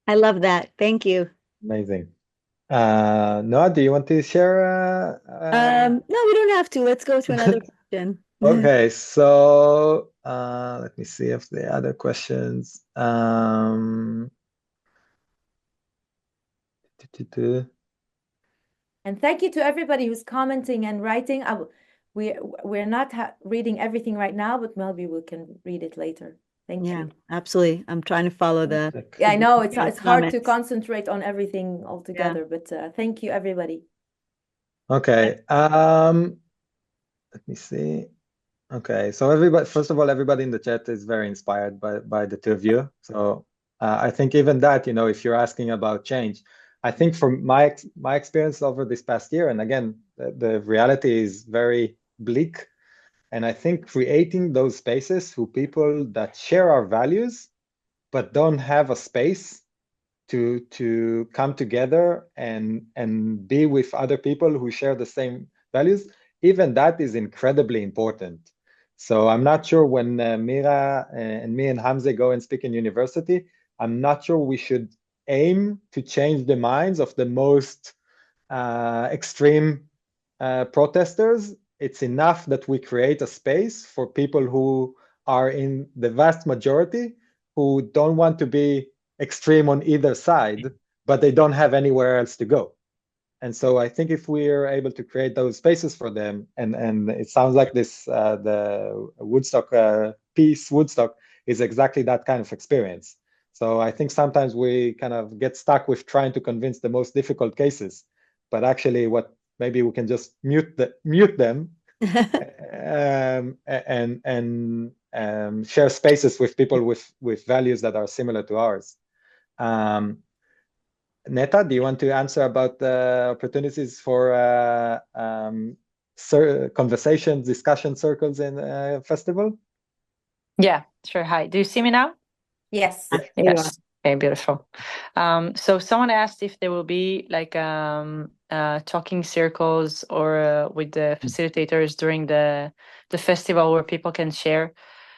I love that. Thank you. Amazing. Noa, do you want to share? No, we don't have to. Let's go to another question. Okay, so let me see if the other questions. And thank you to everybody who's commenting and writing. We're not reading everything right now, but maybe we can read it later. Thank Yeah, you. absolutely. I'm trying to follow the. Yeah, I know it's hard to comments. concentrate on everything altogether, but thank you, everybody. Okay. Let me see. Okay, so everybody, first of all, everybody in the chat is very inspired by the two of you. So I think even that, if you're asking about change, I think from my experience over this past year, and again, the reality is very bleak. And I think creating those spaces for people that share our values, but don't have a space to come together and be with other people who share the same values, even that is incredibly important. So I'm not sure when Mira and me and Hamza go and speak in university, I'm not sure we should aim to change the minds of the most extreme protesters. It's enough that we create a space for people who are in the vast majority who don't want to be extreme on either side, but they don't have anywhere else to go. And so I think if we're able to create those spaces for them, and it sounds like this, the Woodstock piece, Woodstock, is exactly that kind of experience. So I think sometimes we kind of get stuck with trying to convince the most difficult cases, but actually maybe we can just mute them and share spaces with people with values that are similar to ours. Neta, do you want to answer about the opportunities for conversations, discussion circles in festival? Yeah, sure. Hi, do you see me now? Yes, Yeah. there you are. Yes. Okay, beautiful. So someone asked if there will be like talking circles or with the facilitators during the festival where people can share.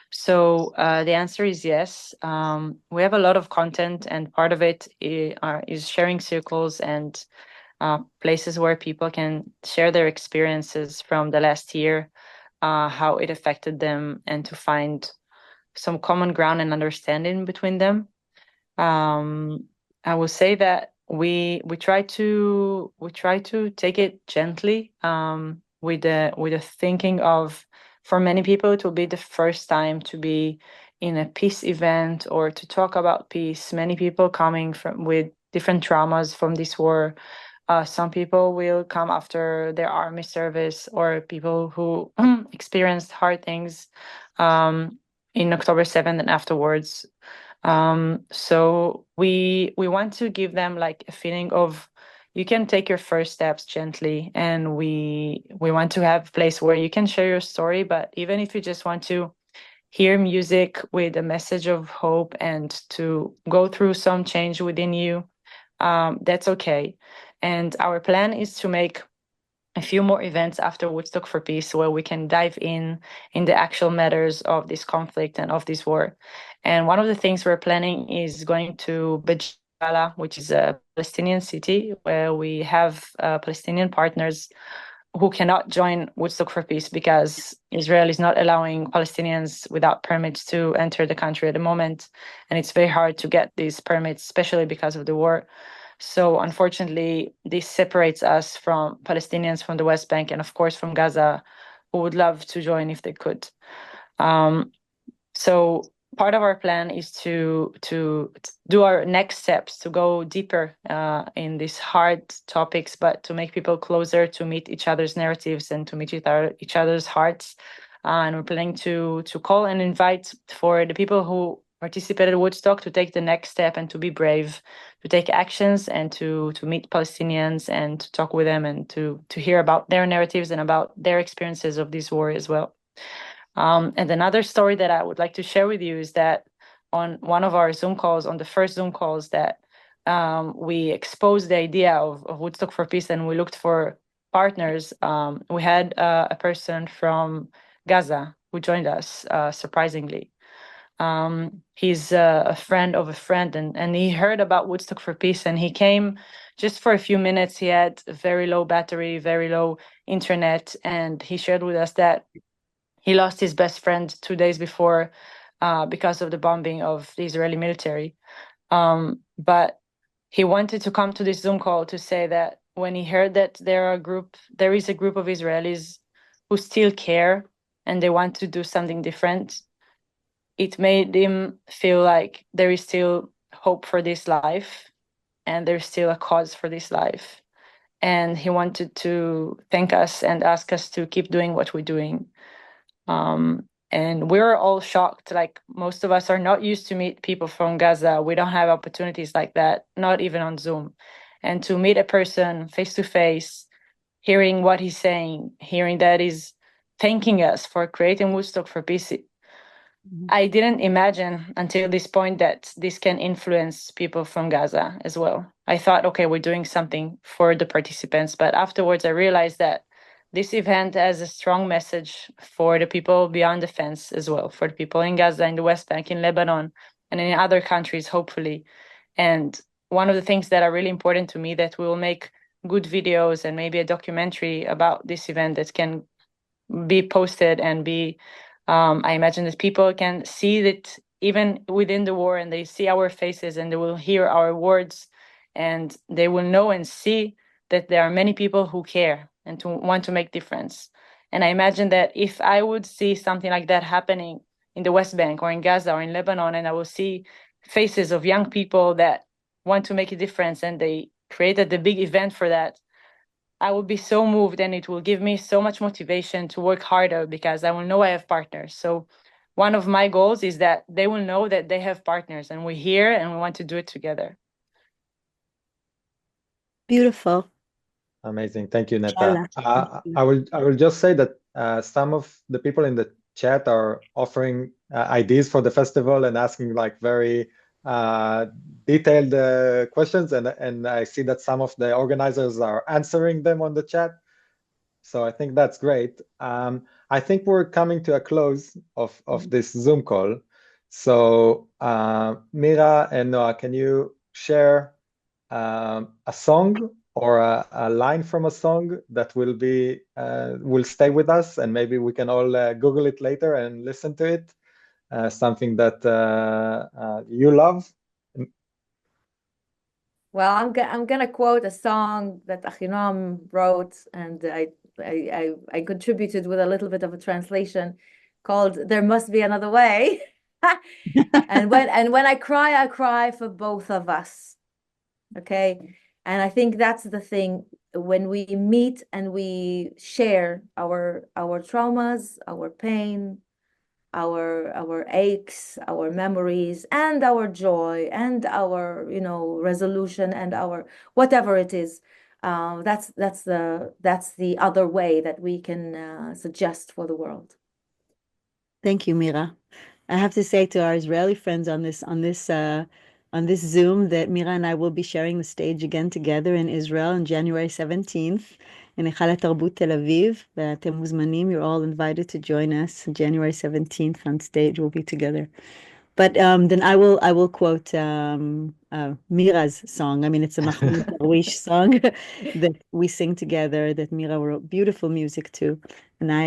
So the answer is yes. We have a lot of content, and part of it is sharing circles and places where people can share their experiences from the last year, how it affected them, and to find some common ground and understanding between them. I will say that we try to take it gently, with the thinking of, for many people it will be the first time to be in a peace event or to talk about peace. Many people coming from with different traumas from this war. Some people will come after their army service, or people who experienced hard things in October 7th and afterwards. So we want to give them like a feeling of, you can take your first steps gently, and we want to have a place where you can share your story. But even if you just want to hear music with a message of hope and to go through some change within you, that's okay. And our plan is to make a few more events after Woodstock for Peace where we can dive in the actual matters of this conflict and of this war. And one of the things we're planning is going to Bejala, which is a Palestinian city where we have Palestinian partners who cannot join Woodstock for Peace because Israel is not allowing Palestinians without permits to enter the country at the moment. And it's very hard to get these permits, especially because of the war. So unfortunately, this separates us from Palestinians from the West Bank and, of course, from Gaza, who would love to join if they could. So part of our plan is to do our next steps, to go deeper in these hard topics, but to make people closer, to meet each other's narratives and to meet each other's hearts. And we're planning to call and invite for the people who participated in Woodstock to take the next step and to be brave, to take actions and to meet Palestinians and to talk with them and to hear about their narratives and about their experiences of this war as well. And another story that I would like to share with you is that on one of our Zoom calls, on the first Zoom calls that we exposed the idea of Woodstock for Peace and we looked for partners, we had a person from Gaza who joined us, surprisingly. He's a friend of a friend, and he heard about Woodstock for Peace, and he came just for a few minutes. He had very low battery, very low internet, and he shared with us that he lost his best friend 2 days before because of the bombing of the Israeli military. But he wanted to come to this Zoom call to say that when he heard that there is a group of Israelis who still care and they want to do something different, it made him feel like there is still hope for this life and there's still a cause for this life. And he wanted to thank us and ask us to keep doing what we're doing. And we're all shocked. Like, most of us are not used to meet people from Gaza. We don't have opportunities like that, not even on Zoom. And to meet a person face to face, hearing what he's saying, hearing that he's thanking us for creating Woodstock for Peace, I didn't imagine until this point that this can influence people from Gaza as well. I thought, okay, we're doing something for the participants, but afterwards I realized that this event has a strong message for the people beyond the fence as well, for the people in Gaza, in the West Bank, in Lebanon, and in other countries, hopefully. And one of the things that are really important to me, that we will make good videos and maybe a documentary about this event that can be posted and be, I imagine that people can see that even within the war, and they see our faces and they will hear our words, and they will know and see that there are many people who care and to want to make difference. And I imagine that if I would see something like that happening in the West Bank or in Gaza or in Lebanon, and I will see faces of young people that want to make a difference and they created the big event for that, I will be so moved, and it will give me so much motivation to work harder because I will know I have partners. So one of my goals is that they will know that they have partners and we're here and we want to do it together. Beautiful. Amazing. Thank you, Neta. Inshallah. I will just say that some of the people in the chat are offering ideas for the festival and asking like very detailed questions, and I see that some of the organizers are answering them on the chat. So I think that's great. I think we're coming to a close of this Zoom call. So Mira and Noah, can you share a song or a line from a song that will stay with us, and maybe we can all Google it later and listen to it? Something that you love. Well, I'm gonna quote a song that Achinoam wrote, and I contributed with a little bit of a translation called "There Must Be Another Way." And when I cry for both of us. Okay. And I think that's the thing, when we meet and we share our traumas, our pain, our aches, our memories, and our joy, and our resolution, and our whatever it is. That's the other way that we can suggest for the world. Thank you, Mira. I have to say to our Israeli friends on this Zoom that Mira and I will be sharing the stage again together in Israel on January 17th in היכל התרבות Tel Aviv. ואתם מוזמנים, you're all invited to join us January 17th on stage. We'll be together. But then I will quote Mira's song. I mean, it's a Mahmoud Darwish song that we sing together, that Mira wrote beautiful music to. And I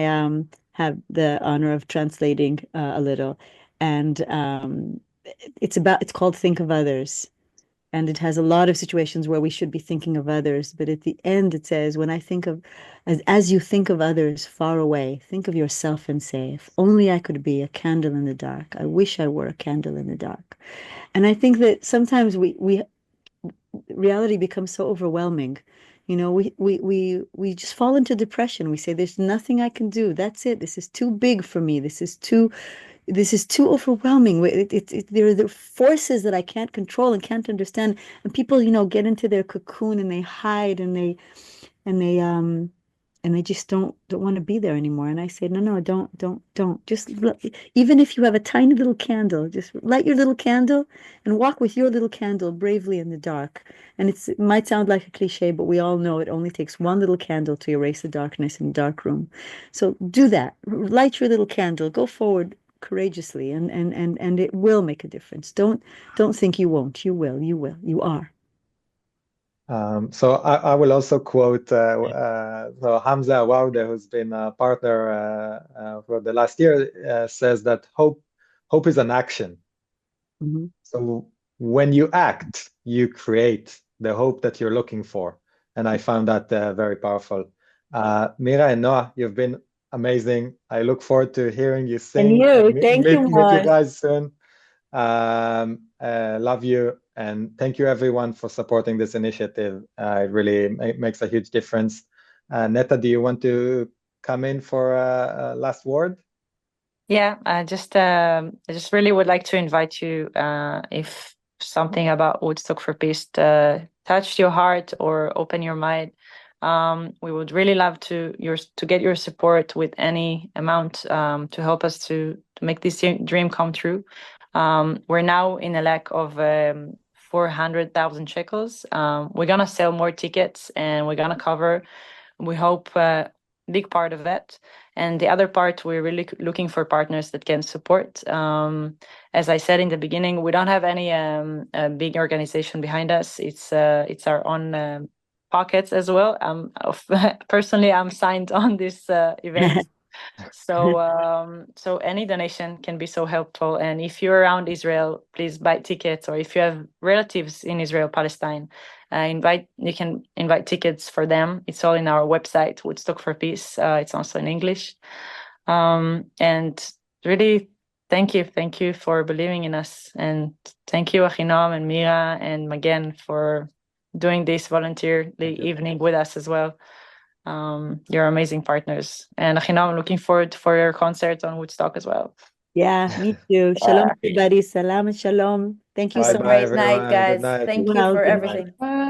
have the honor of translating a little. And it's called Think of Others. And it has a lot of situations where we should be thinking of others. But at the end, it says, when I think of, as you think of others far away, think of yourself and say, if only I could be a candle in the dark. I wish I were a candle in the dark. And I think that sometimes reality becomes so overwhelming. We just fall into depression. We say, there's nothing I can do. That's it. This is too big for me. This is too overwhelming. There are the forces that I can't control and can't understand. And people, get into their cocoon and they hide and they just don't want to be there anymore. And I say, no, don't. Even if you have a tiny little candle, just light your little candle and walk with your little candle bravely in the dark. And it might sound like a cliche, but we all know it only takes one little candle to erase the darkness in a dark room. So do that. Light your little candle. Go forward courageously, and it will make a difference. Don't think you won't. You will. You are. So I will also quote so Hamza Awad, who's been a partner for the last year, says that hope is an action. Mm-hmm. So when you act, you create the hope that you're looking for. And I found that very powerful. Mira and Noah, you've been amazing. I look forward to hearing you sing and Thank you, meet you guys soon. Love you, and thank you everyone for supporting this initiative. It really makes a huge difference. Neta, do you want to come in for a last word? Yeah, I just really would like to invite you, if something about Woodstock for Peace touched your heart or open your mind, we would really love to get your support with any amount to help us to make this dream come true. We're now in a lack of 400,000 shekels. We're gonna sell more tickets and we're gonna cover, we hope, big part of that, and the other part we're really looking for partners that can support. As I said in the beginning, we don't have any big organization behind us. It's our own pockets as well. Personally, I'm signed on this event. So any donation can be so helpful. And if you're around Israel, please buy tickets, or if you have relatives in Israel-Palestine, you can invite tickets for them. It's all in our website, Woodstock for Peace. It's also in English. And really, thank you for believing in us, and thank you Achinoam and Mira and Magen for doing this voluntarily evening with us as well. You're amazing partners. And Achinoam, I'm looking forward for your concert on Woodstock as well. Yeah, me too. Shalom, everybody. Salam and shalom. Thank you Have so a much. Bye-bye, great night, everyone. Good guys. night. Thank you Well, for good night. everything. Bye.